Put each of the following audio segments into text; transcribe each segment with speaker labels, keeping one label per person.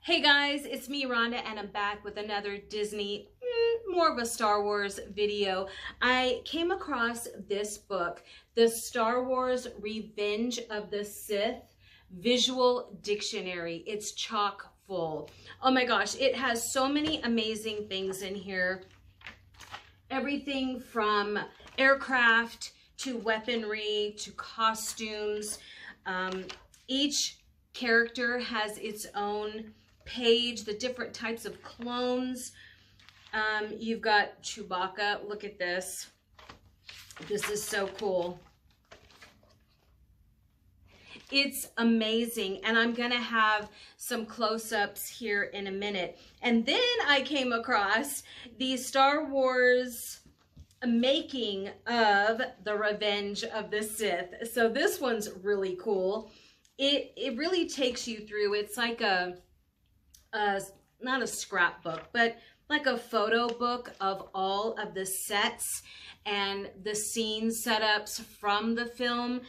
Speaker 1: Hey guys, it's me Rhonda and I'm back with another Disney, more of a Star Wars video. I came across this book, the Star Wars Revenge of the Sith Visual Dictionary. It's chock full. Oh my gosh, it has so many amazing things in here. Everything from aircraft to weaponry to costumes. Each character has its own page, the different types of clones. You've got Chewbacca. Look at this. This is so cool. It's amazing, and I'm gonna have some close-ups here in a minute. And then I came across the Star Wars making of the Revenge of the Sith. So this one's really cool. It really takes you through. It's like not a scrapbook, but like a photo book of all of the sets and the scene setups from the film.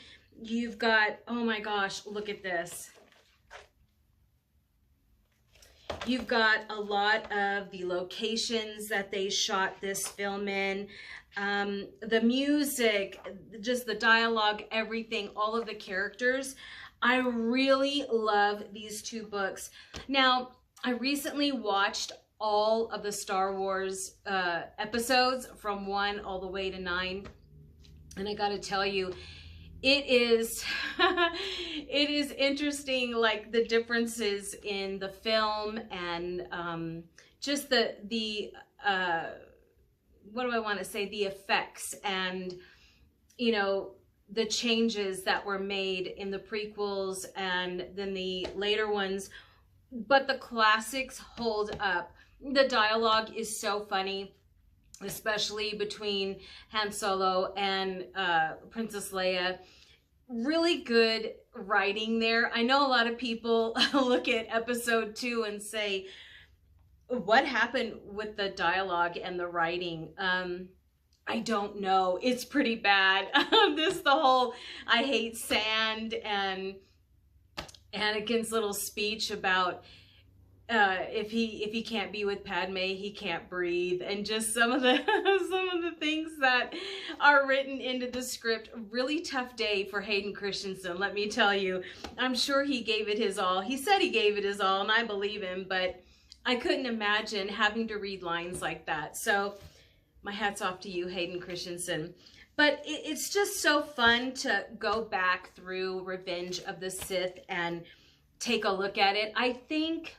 Speaker 1: You've got, oh my gosh, look at this. You've got a lot of the locations that they shot this film in, the music, just the dialogue, everything, all of the characters. I really love these two books. Now, I recently watched all of the Star Wars episodes from 1 all the way to 9. And I gotta tell you, it is it is interesting, like the differences in the film and just the what do I want to say, the effects and, you know, the changes that were made in the prequels and then the later ones. But the classics hold up. The dialogue is so funny, especially between Han Solo and Princess Leia. Really good writing there. I know a lot of people look at episode 2 and say, what happened with the dialogue and the writing? I don't know. It's pretty bad. The whole I hate sand and Anakin's little speech about if he can't be with Padme, he can't breathe, and just some of the things that are written into the script. Really tough day for Hayden Christensen, let me tell you. I'm sure he gave it his all. He said he gave it his all, and I believe him, but I couldn't imagine having to read lines like that. So my hat's off to you, Hayden Christensen. But it's just so fun to go back through Revenge of the Sith and take a look at it. I think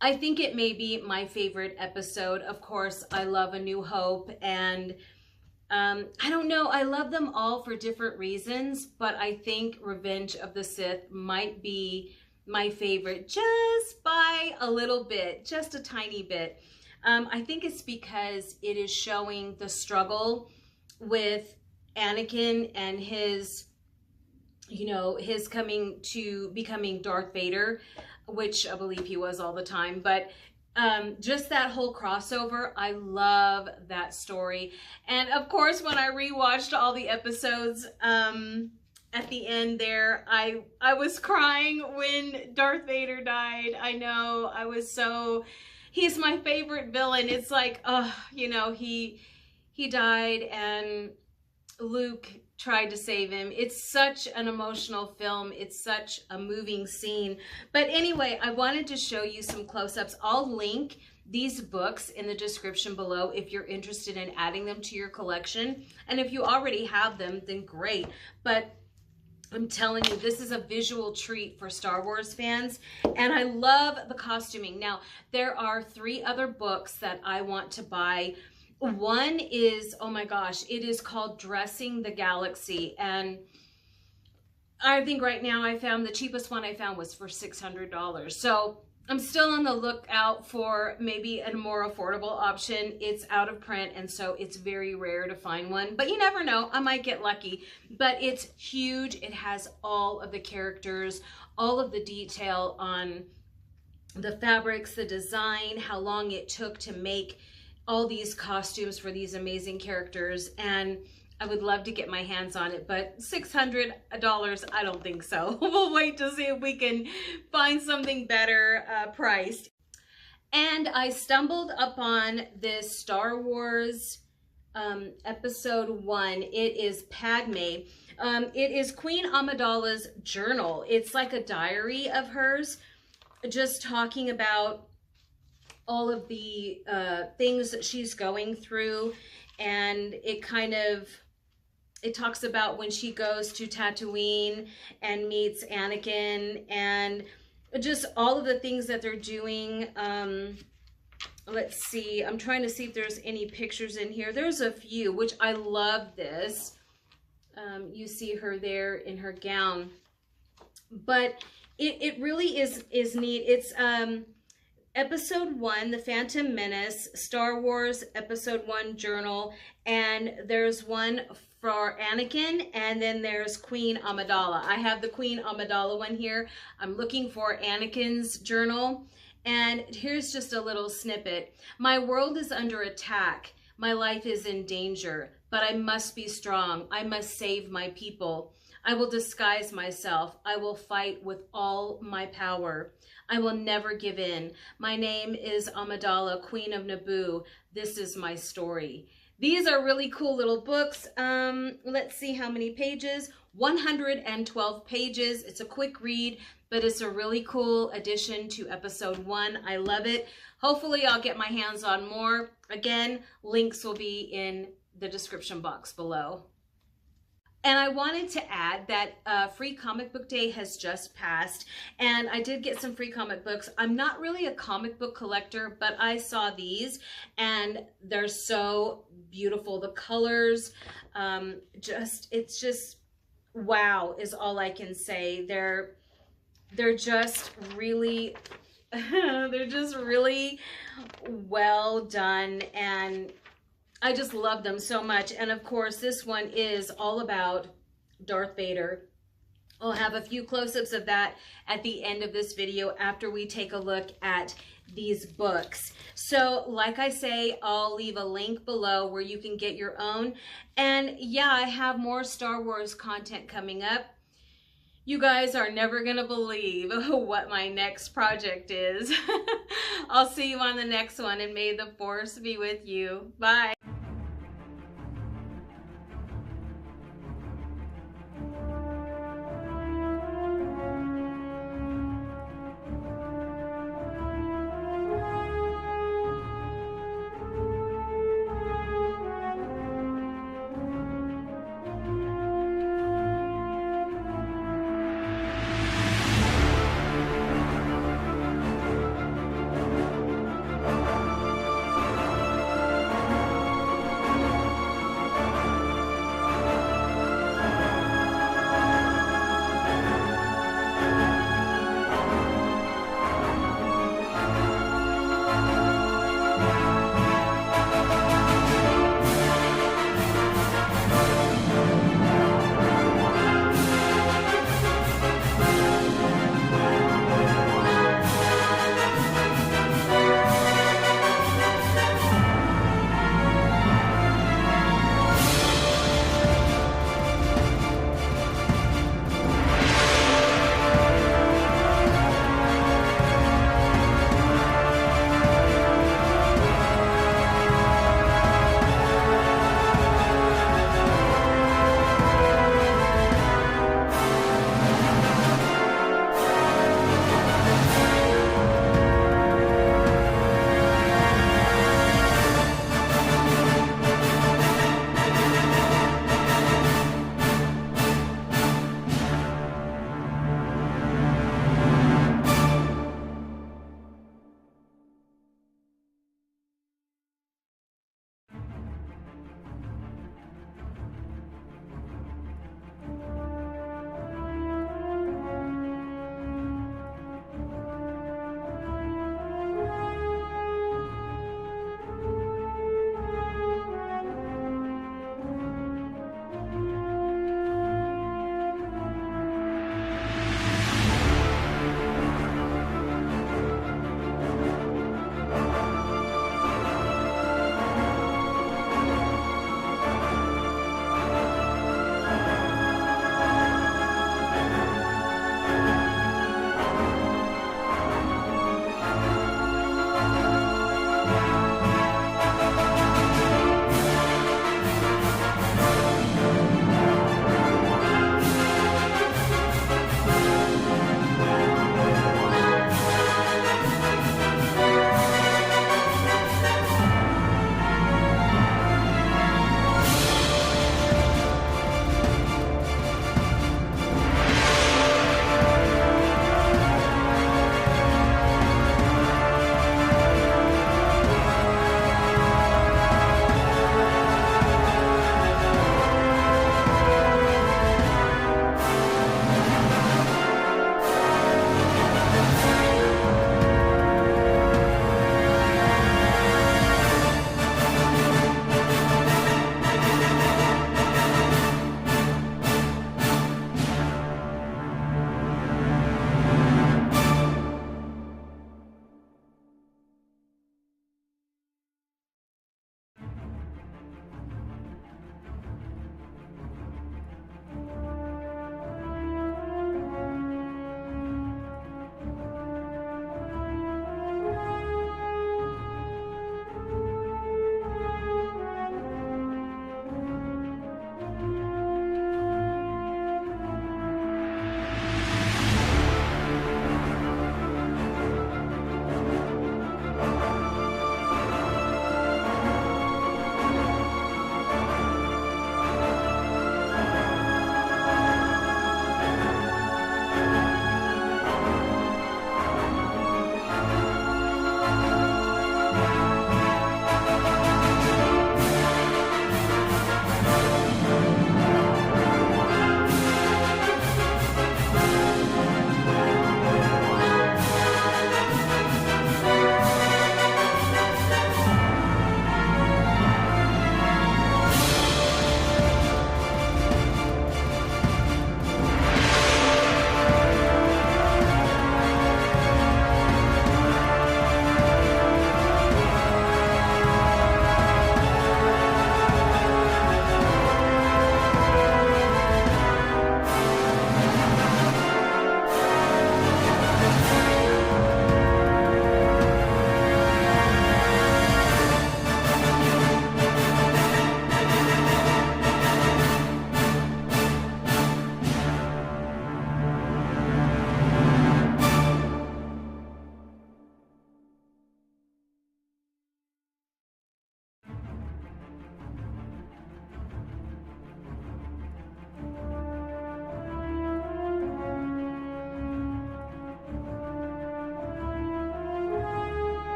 Speaker 1: it may be my favorite episode. Of course, I love A New Hope, and I don't know, I love them all for different reasons, but I think Revenge of the Sith might be my favorite just by a little bit, just a tiny bit. I think it's because it is showing the struggle with Anakin and his, you know, his coming to becoming Darth Vader, which I believe he was all the time. But just that whole crossover, I love that story. And of course, when I rewatched all the episodes, at the end there, I was crying when Darth Vader died. I know, I was so... He's my favorite villain. It's like, oh, you know, he died and Luke tried to save him. It's such an emotional film. It's such a moving scene. But anyway, I wanted to show you some close-ups. I'll link these books in the description below if you're interested in adding them to your collection. And if you already have them, then great. But I'm telling you, this is a visual treat for Star Wars fans, and I love the costuming. Now, there are 3 other books that I want to buy. One is, oh my gosh, it is called Dressing the Galaxy, and I think right now I found the cheapest one I found was for $600. So I'm still on the lookout for maybe a more affordable option. It's out of print, and so it's very rare to find one. But you never know, I might get lucky. But it's huge. It has all of the characters, all of the detail on the fabrics, the design, how long it took to make all these costumes for these amazing characters. And I would love to get my hands on it, but $600, I don't think so. We'll wait to see if we can find something better priced. And I stumbled upon this Star Wars episode 1. It is Padme. It is Queen Amidala's journal. It's like a diary of hers, just talking about all of the things that she's going through. And it talks about when she goes to Tatooine and meets Anakin, and just all of the things that they're doing. Let's see, I'm trying to see if there's any pictures in here. There's a few, which I love this. You see her there in her gown. But it really is neat. It's episode 1, The Phantom Menace, Star Wars episode 1 journal, and there's one for Anakin, and then there's Queen Amidala. I have the Queen Amidala one here. I'm looking for Anakin's journal, and here's just a little snippet. My world is under attack. My life is in danger, but I must be strong. I must save my people. I will disguise myself. I will fight with all my power. I will never give in. My name is Amidala, Queen of Naboo. This is my story. These are really cool little books. Let's see how many pages. 112 pages. It's a quick read, but it's a really cool addition to episode 1. I love it. Hopefully I'll get my hands on more. Again, links will be in the description box below. And I wanted to add that Free Comic Book Day has just passed, and I did get some free comic books. I'm not really a comic book collector, but I saw these, and they're so beautiful. The colors, it's just wow is all I can say. They're just really, they're just really well done, and I just love them so much. And of course, this one is all about Darth Vader. I'll have a few close-ups of that at the end of this video after we take a look at these books. So like I say, I'll leave a link below where you can get your own. And yeah, I have more Star Wars content coming up. You guys are never going to believe what my next project is. I'll see you on the next one, and may the Force be with you. Bye.